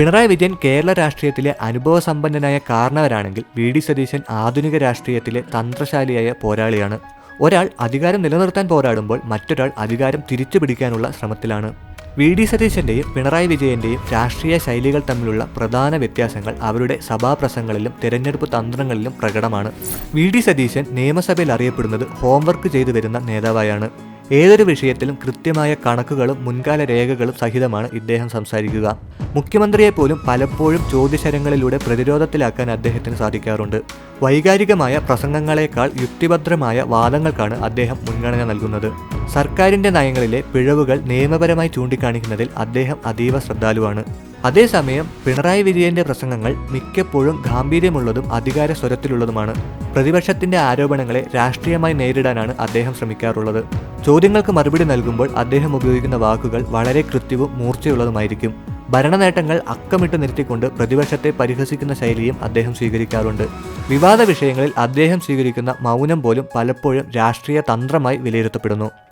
പിണറായി വിജയൻ കേരള രാഷ്ട്രീയത്തിലെ അനുഭവസമ്പന്നനായ കാരണവരാണെങ്കിൽ വി.ഡി. സതീശൻ ആധുനിക രാഷ്ട്രീയത്തിലെ തന്ത്രശാലിയായ പോരാളിയാണ്. ഒരാൾ അധികാരം നിലനിർത്താൻ പോരാടുമ്പോൾ മറ്റൊരാൾ അധികാരം തിരിച്ചുപിടിക്കാനുള്ള ശ്രമത്തിലാണ്. വി.ഡി. സതീശന്റെയും പിണറായി വിജയന്റെയും രാഷ്ട്രീയ ശൈലികൾ തമ്മിലുള്ള പ്രധാന വ്യത്യാസങ്ങൾ അവരുടെ സഭാപ്രസംഗങ്ങളിലും തെരഞ്ഞെടുപ്പ് തന്ത്രങ്ങളിലും പ്രകടമാണ്. വി.ഡി. സതീശൻ നിയമസഭയിൽ അറിയപ്പെടുന്നത് ഹോംവർക്ക് ചെയ്തു വരുന്ന നേതാവായാണ്. ഏതൊരു വിഷയത്തിലും കൃത്യമായ കണക്കുകളും മുൻകാല രേഖകളും സഹിതമാണ് ഇദ്ദേഹം സംസാരിക്കുക. മുഖ്യമന്ത്രിയെപ്പോലും പലപ്പോഴും ചോദ്യശരങ്ങളിലൂടെ പ്രതിരോധത്തിലാക്കാൻ അദ്ദേഹത്തിന് സാധിക്കാറുണ്ട്. വൈകാരികമായ പ്രസംഗങ്ങളെക്കാൾ യുക്തിഭദ്രമായ വാദങ്ങൾക്കാണ് അദ്ദേഹം മുൻഗണന നൽകുന്നത്. സർക്കാരിന്റെ നയങ്ങളിലെ പിഴവുകൾ നിയമപരമായി ചൂണ്ടിക്കാണിക്കുന്നതിൽ അദ്ദേഹം അതീവ ശ്രദ്ധാലുവാണ്. അതേസമയം പിണറായി വിജയന്റെ പ്രസംഗങ്ങൾ മിക്കപ്പോഴും ഗാംഭീര്യമുള്ളതും അധികാര സ്വരത്തിലുള്ളതുമാണ്. പ്രതിപക്ഷത്തിന്റെ ആരോപണങ്ങളെ രാഷ്ട്രീയമായി നേരിടാനാണ് അദ്ദേഹം ശ്രമിക്കാറുള്ളത്. ചോദ്യങ്ങൾക്ക് മറുപടി നൽകുമ്പോൾ അദ്ദേഹം ഉപയോഗിക്കുന്ന വാക്കുകൾ വളരെ കൃത്യവും മൂർച്ചയുള്ളതുമായിരിക്കും. ഭരണനേട്ടങ്ങൾ അക്കമിട്ട് നിർത്തിക്കൊണ്ട് പ്രതിപക്ഷത്തെ പരിഹസിക്കുന്ന ശൈലിയും അദ്ദേഹം സ്വീകരിക്കാറുണ്ട്. വിവാദ വിഷയങ്ങളിൽ അദ്ദേഹം സ്വീകരിക്കുന്ന മൗനം പോലും പലപ്പോഴും രാഷ്ട്രീയ തന്ത്രമായി വിലയിരുത്തപ്പെടുന്നു.